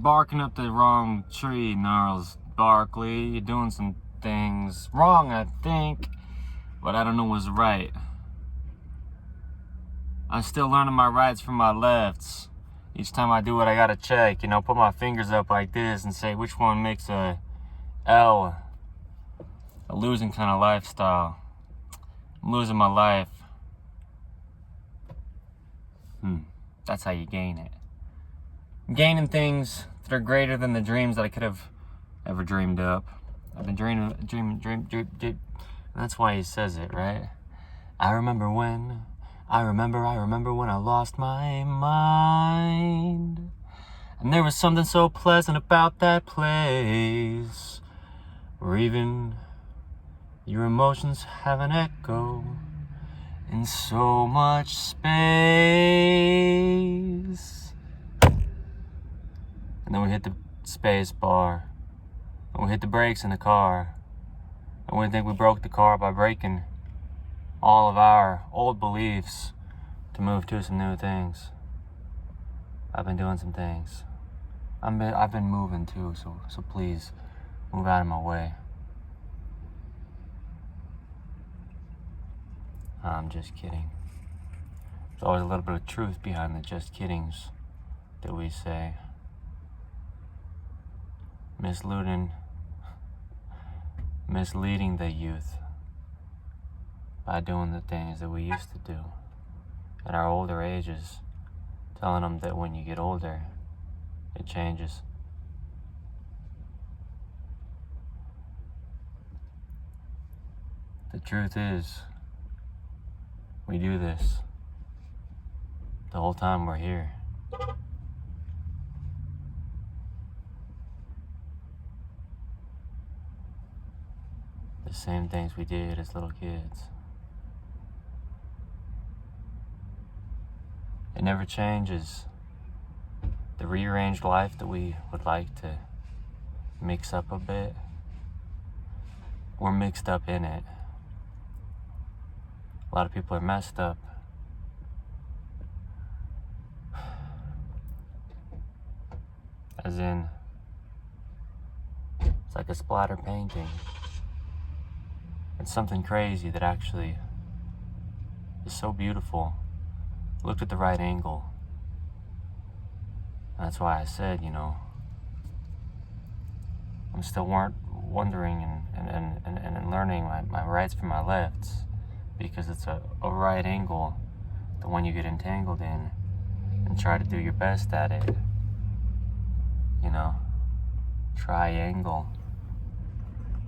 barking up the wrong tree, Gnarls Barkley. You're doing some things wrong, I think, but I don't know what's right. I'm still learning my rights from my lefts. Each time I do it, I gotta check, put my fingers up like this and say which one makes a L. A losing kind of lifestyle. I'm losing my life. That's how you gain it. I'm gaining things that are greater than the dreams that I could have ever dreamed up. I've been dreaming. And that's why he says it, right? I remember when I lost my mind. And there was something so pleasant about that place, where even your emotions have an echo in so much space. And then we hit the space bar, and we hit the brakes in the car, and we think we broke the car by breaking all of our old beliefs to move to some new things. I've been doing some things. I've been moving too, so please move out of my way. I'm just kidding. There's always a little bit of truth behind the just kiddings that we say. Misleading the youth by doing the things that we used to do in our older ages, telling them that when you get older, it changes. The truth is, we do this the whole time we're here. The same things we did as little kids. It never changes. The rearranged life that we would like to mix up a bit, we're mixed up in it. A lot of people are messed up. As in, it's like a splatter painting. It's something crazy that actually is so beautiful, looked at the right angle. And that's why I said, I'm still wondering and learning my rights from my lefts, because it's a right angle, the one you get entangled in, and try to do your best at it. Triangle,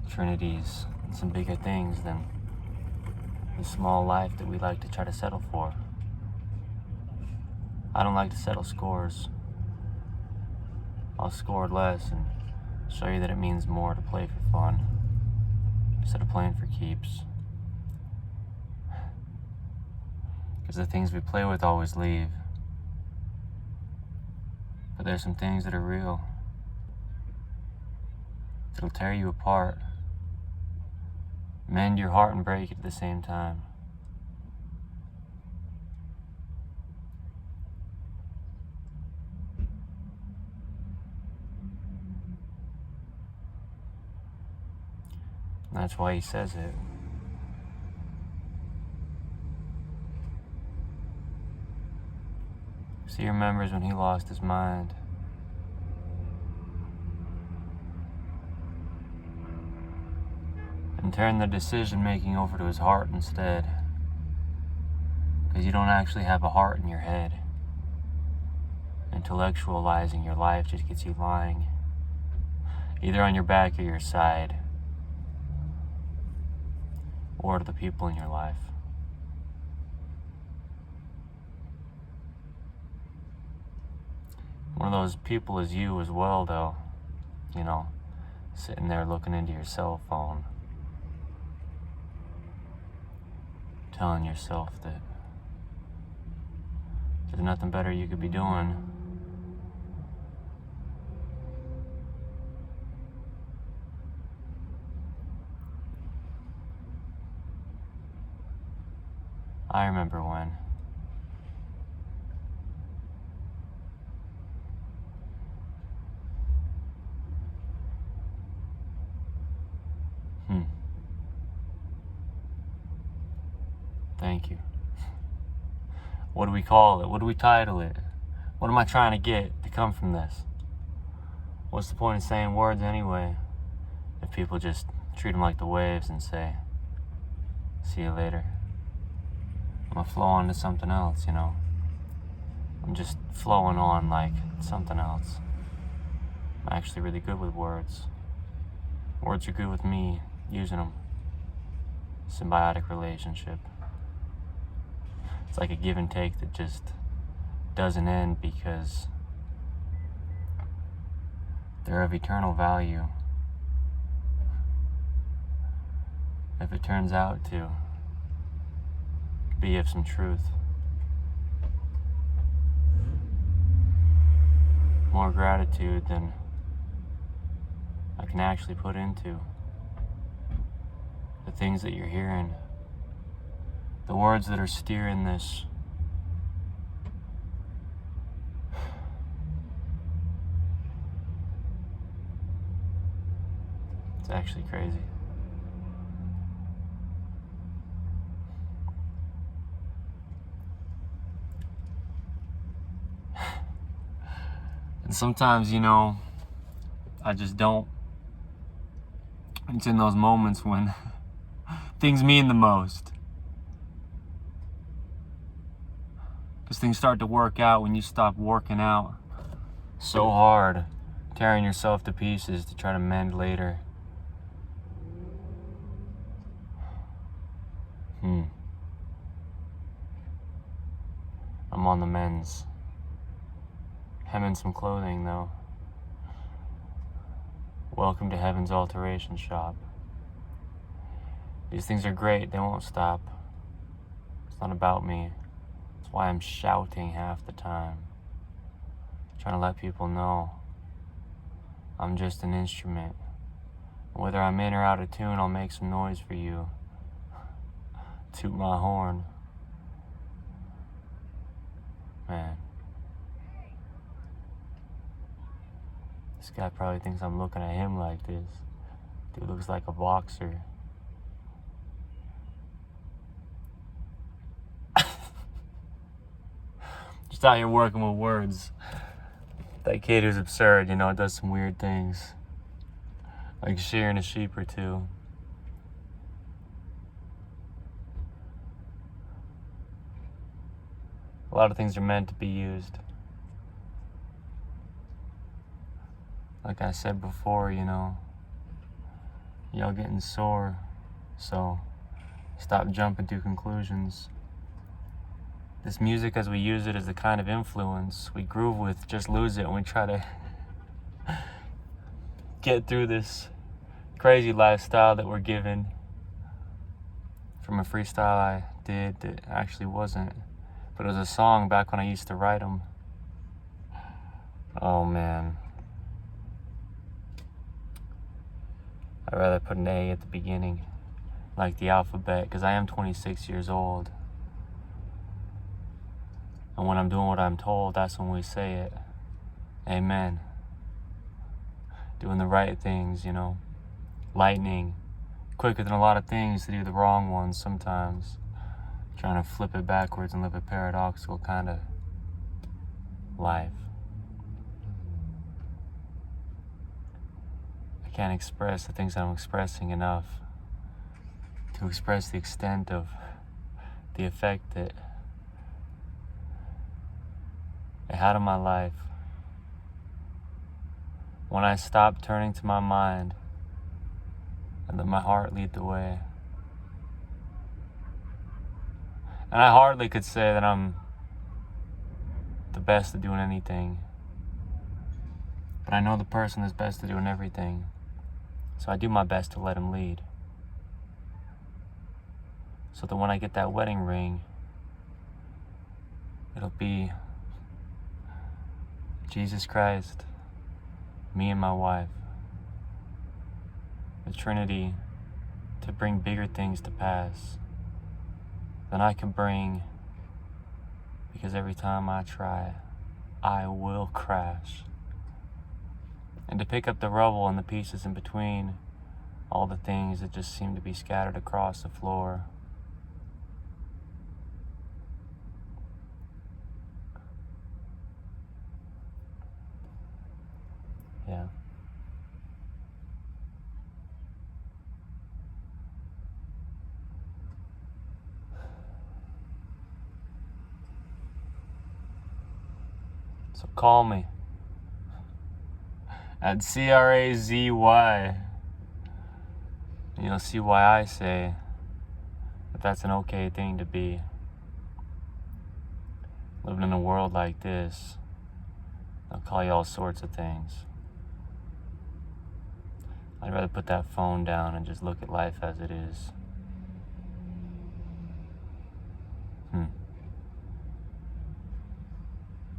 trinities, and some bigger things than the small life that we like to try to settle for. I don't like to settle scores. I'll score less and show you that it means more to play for fun instead of playing for keeps. Because the things we play with always leave. But there's some things that are real. It'll tear you apart, mend your heart and break it at the same time. And that's why he says it. So he remembers when he lost his mind. And turn the decision making over to his heart instead. Because you don't actually have a heart in your head. Intellectualizing your life just gets you lying, either on your back or your side, or to the people in your life. One of those people is you as well, though. Sitting there looking into your cell phone, telling yourself that there's nothing better you could be doing. I remember when. Thank you. What do we call it? What do we title it? What am I trying to get to come from this? What's the point of saying words anyway, if people just treat them like the waves and say, see you later? I'm gonna flow on to something else, you know? I'm just flowing on like something else. I'm actually really good with words. Words are good with me, using them. Symbiotic relationship. It's like a give and take that just doesn't end because they're of eternal value. If it turns out to be of some truth. More gratitude than I can actually put into the things that you're hearing. The words that are steering this. It's actually crazy. And sometimes, you know, I just don't. It's in those moments when things mean the most. Because things start to work out when you stop working out so hard, tearing yourself to pieces to try to mend later. I'm on the men's. Hemming some clothing though. Welcome to Heaven's Alteration Shop. These things are great, they won't stop. It's not about me. That's why I'm shouting half the time. Trying to let people know I'm just an instrument. Whether I'm in or out of tune, I'll make some noise for you. Toot my horn. Man. This guy probably thinks I'm looking at him like this. Dude looks like a boxer. Just out here working with words. That kid who's absurd, you know, does some weird things. Like shearing a sheep or two. A lot of things are meant to be used. Like I said before, you know, y'all getting sore, so stop jumping to conclusions. This music as we use it is the kind of influence we groove with, just lose it when we try to get through this crazy lifestyle that we're given from a freestyle I did that actually wasn't. But it was a song back when I used to write them. Oh man. I'd rather put an A at the beginning, like the alphabet, because I am 26 years old. And when I'm doing what I'm told, that's when we say it. Amen. Doing the right things, you know. Lightning. Quicker than a lot of things to do the wrong ones sometimes. Trying to flip it backwards and live a paradoxical kind of life. I can't express the things that I'm expressing enough to express the extent of the effect that it had on my life when I stopped turning to my mind and let my heart lead the way. And I hardly could say that I'm the best at doing anything, but I know the person is best at doing everything, so I do my best to let him lead. So that when I get that wedding ring, it'll be Jesus Christ, me and my wife, the Trinity, to bring bigger things to pass than I can bring, because every time I try, I will crash. And to pick up the rubble and the pieces in between, all the things that just seem to be scattered across the floor. So call me at CRAZY. And you'll see why I say that that's an okay thing to be. Living in a world like this, they'll call you all sorts of things. I'd rather put that phone down and just look at life as it is.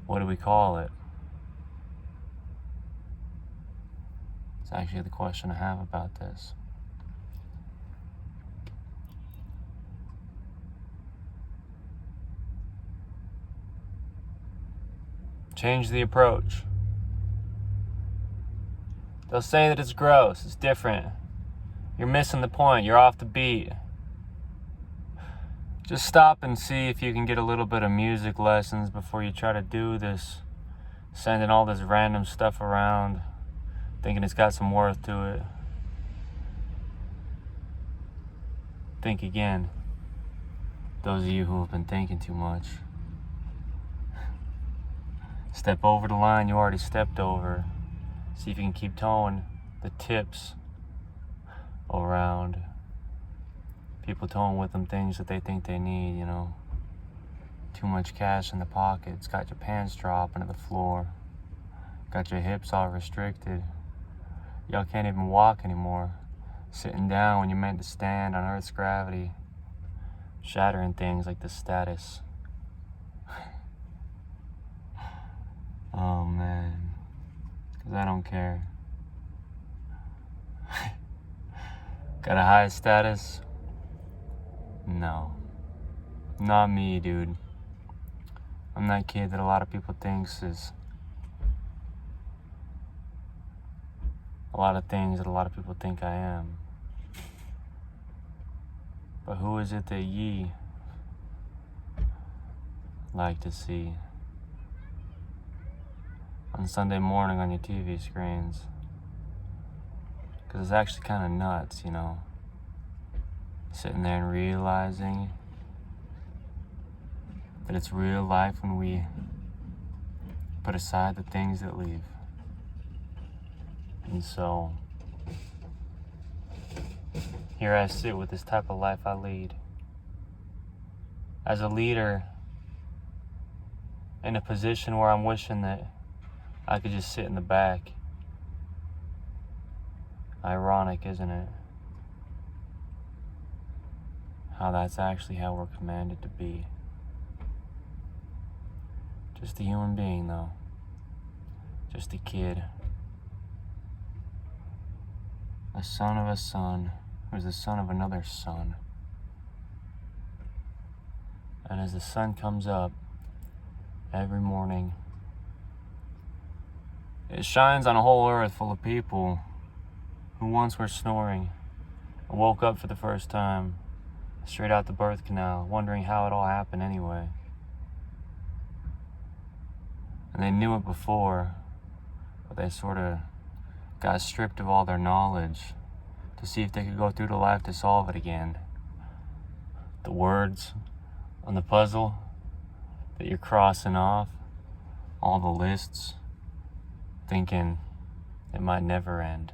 What do we call it? It's actually the question I have about this. Change the approach. They'll say that it's gross, it's different. You're missing the point, you're off the beat. Just stop and see if you can get a little bit of music lessons before you try to do this. Sending all this random stuff around, thinking it's got some worth to it. Think again. Those of you who have been thinking too much. Step over the line you already stepped over. See if you can keep towing the tips around. People towing with them things that they think they need, you know. Too much cash in the pockets, got your pants dropping to the floor. Got your hips all restricted. Y'all can't even walk anymore. Sitting down when you're meant to stand on Earth's gravity. Shattering things like the status. Oh man, 'cause I don't care. Got a high status? No, not me, dude. I'm that kid that a lot of people thinks is a lot of things that a lot of people think I am. But who is it that ye like to see on Sunday morning on your TV screens? Because it's actually kind of nuts, you know, sitting there and realizing that it's real life when we put aside the things that leave. And so here I sit with this type of life I lead. As a leader, in a position where I'm wishing that I could just sit in the back. Ironic, isn't it? How that's actually how we're commanded to be. Just a human being, though. Just a kid. A son of a son who's the son of another son. And as the sun comes up every morning, it shines on a whole earth full of people who once were snoring and woke up for the first time straight out the birth canal, wondering how it all happened anyway. And they knew it before, but they sort of got stripped of all their knowledge to see if they could go through to life to solve it again. The words on the puzzle that you're crossing off, all the lists, thinking it might never end.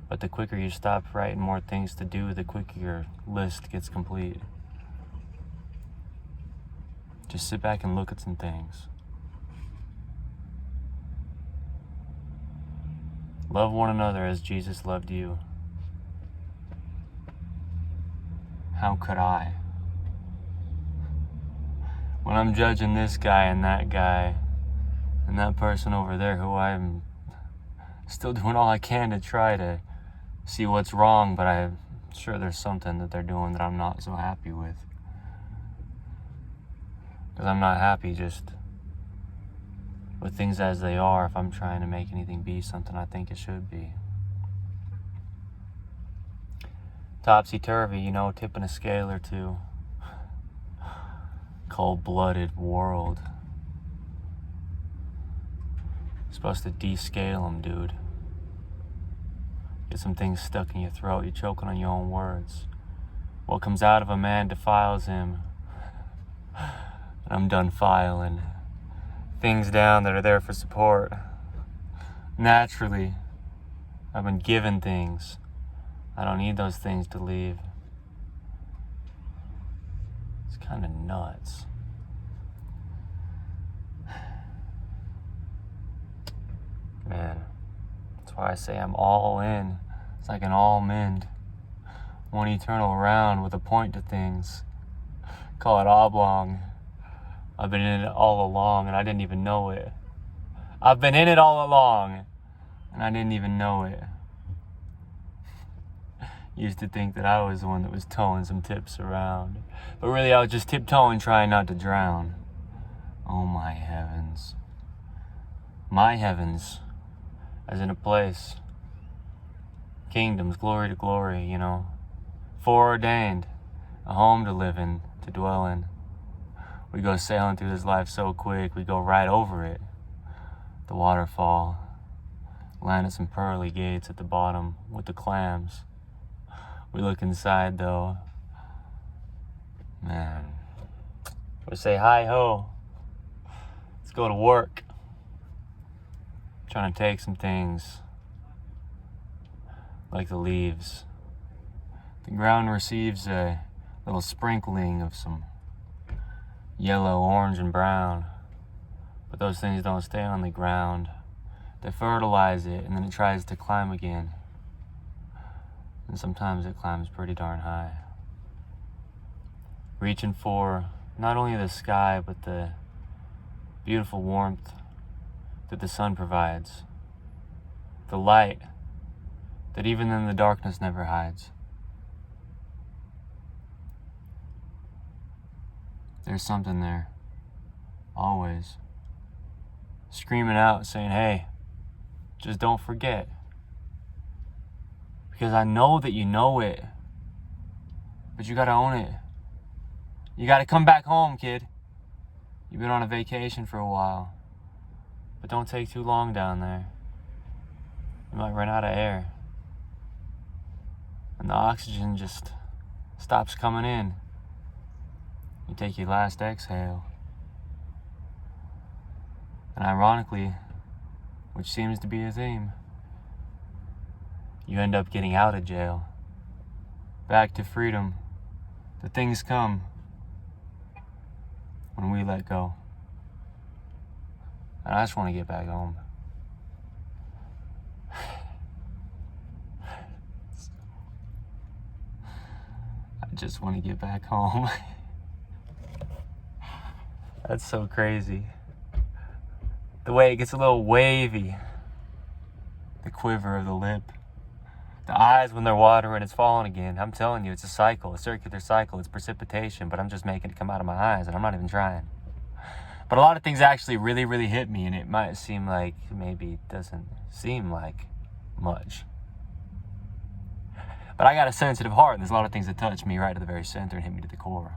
But the quicker you stop writing more things to do, the quicker your list gets complete. Just sit back and look at some things. Love one another as Jesus loved you. How could I? When I'm judging this guy and that person over there who I'm still doing all I can to try to see what's wrong, but I'm sure there's something that they're doing that I'm not so happy with. Because I'm not happy just with things as they are if I'm trying to make anything be something I think it should be. Topsy-turvy, you know, tipping a scale or two. Cold-blooded world. Supposed to descale them, dude. Get some things stuck in your throat, you're choking on your own words. What comes out of a man defiles him. And I'm done filing. things down that are there for support. Naturally, I've been given things. I don't need those things to leave. It's kind of nuts. Man, that's why I say I'm all in. It's like an almond. One eternal round with a point to things. Call it oblong. I've been in it all along and I didn't even know it. I've been in it all along and I didn't even know it. Used to think that I was the one that was towing some tips around. But really I was just tiptoeing trying not to drown. Oh my heavens. My heavens. As in a place. Kingdoms, glory to glory, you know. Foreordained. A home to live in, to dwell in. We go sailing through this life so quick, we go right over it. The waterfall. Land at some pearly gates at the bottom with the clams. We look inside though. Man. We say hi-ho. Let's go to work. Trying to take some things like the leaves. The ground receives a little sprinkling of some yellow, orange, and brown. But those things don't stay on the ground. They fertilize it and then it tries to climb again. And sometimes it climbs pretty darn high. Reaching for not only the sky, but the beautiful warmth that the sun provides. The light that even in the darkness never hides. There's something there. Always. Screaming out, saying, hey, just don't forget. Because I know that you know it. But you gotta own it. You gotta come back home, kid. You've been on a vacation for a while. But don't take too long down there. You might run out of air. And the oxygen just stops coming in. You take your last exhale. And ironically, which seems to be a theme, you end up getting out of jail. Back to freedom. The things come when we let go. And I just want to get back home. I just want to get back home. That's so crazy. The way it gets a little wavy. The quiver of the lip. The eyes when they're watering, it's falling again. I'm telling you, it's a cycle, a circular cycle. It's precipitation, but I'm just making it come out of my eyes, and I'm not even trying. But a lot of things actually really, really hit me, and it might seem like maybe it doesn't seem like much. But I got a sensitive heart, and there's a lot of things that touch me right to the very center and hit me to the core.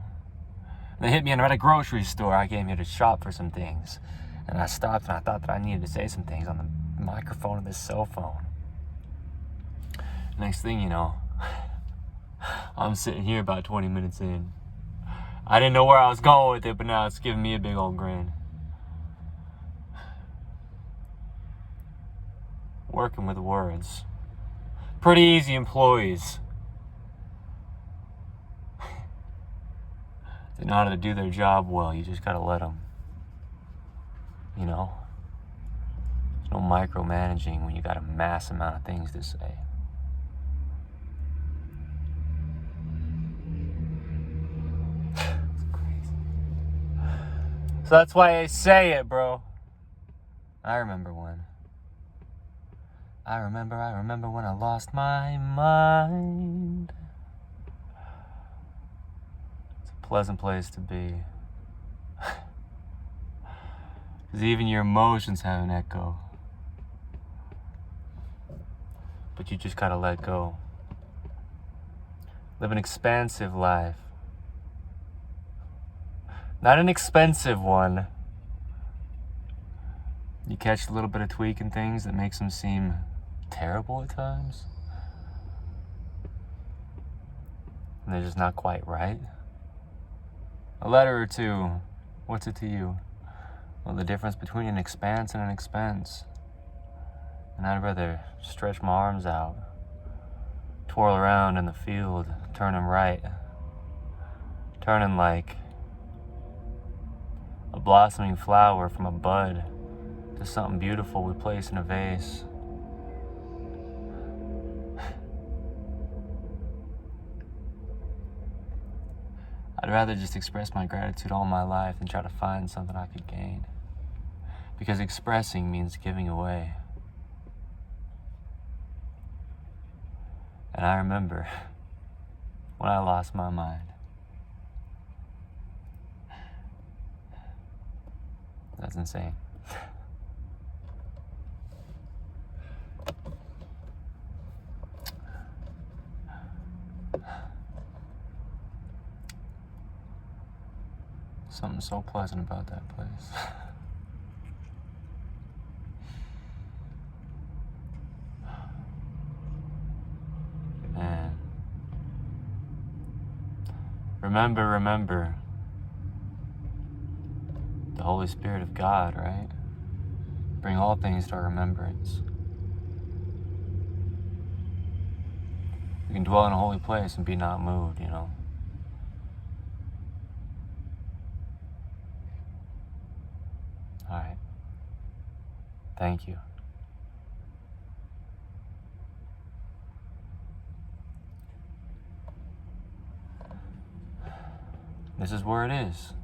And they hit me at a grocery store. I came here to shop for some things. And I stopped and I thought that I needed to say some things on the microphone of this cell phone. Next thing you know, I'm sitting here about 20 minutes in. I didn't know where I was going with it, but now it's giving me a big old grin. Working with words. Pretty easy employees. They know how to do their job well. You just gotta let them. You know? There's no micromanaging when you got a mass amount of things to say. It's crazy. So that's why I say it, bro. I remember when. I remember when I lost my mind. It's a pleasant place to be. Because even your emotions have an echo. But you just gotta let go. Live an expansive life. Not an expensive one. You catch a little bit of tweak in things that makes them seem terrible at times. And they're just not quite right. A letter or two. What's it to you? Well, the difference between an expanse and an expense. And I'd rather stretch my arms out, twirl around in the field, turning right, turning like a blossoming flower from a bud to something beautiful we place in a vase. I'd rather just express my gratitude all my life than try to find something I could gain. Because expressing means giving away. And I remember when I lost my mind. That's insane. Something so pleasant about that place. And remember the Holy Spirit of God, right? Bring all things to our remembrance. We can dwell in a holy place and be not moved, you know. All right. Thank you. This is where it is.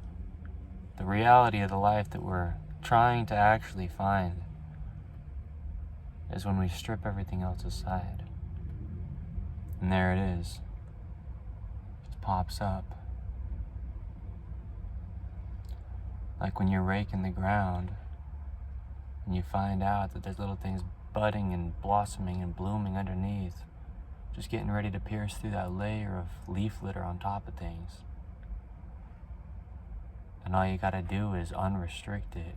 The reality of the life that we're trying to actually find is when we strip everything else aside. And there it is. It just pops up. Like when you're raking the ground and you find out that there's little things budding and blossoming and blooming underneath, just getting ready to pierce through that layer of leaf litter on top of things. And all you gotta do is unrestrict it.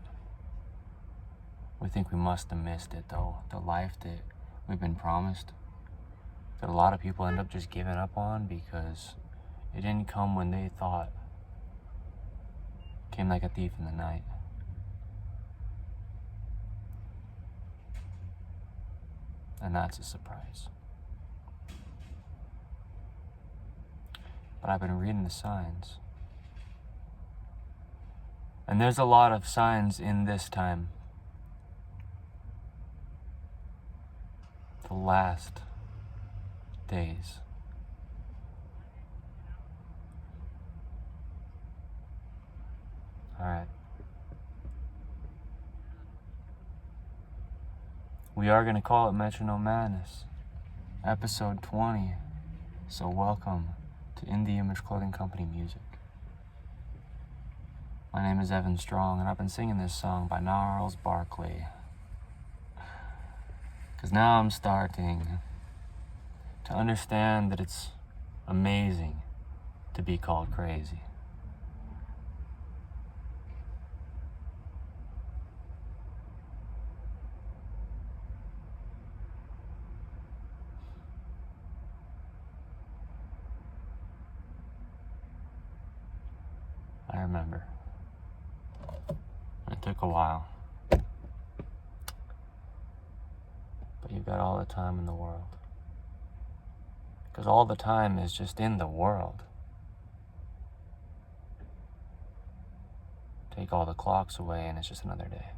We think we must have missed it though, the life that we've been promised, that a lot of people end up just giving up on because it didn't come when they thought. It came like a thief in the night. And that's a surprise. But I've been reading the signs. And there's a lot of signs in this time. The last days. All right. We are going to call it Metronome Madness, episode 20. So welcome to InTheImageClothingCompany music. My name is Evan Strong, and I've been singing this song by Gnarls Barkley. Because now I'm starting to understand that it's amazing to be called crazy. I remember. It took a while. But you've got all the time in the world. Because all the time is just in the world. Take all the clocks away and it's just another day.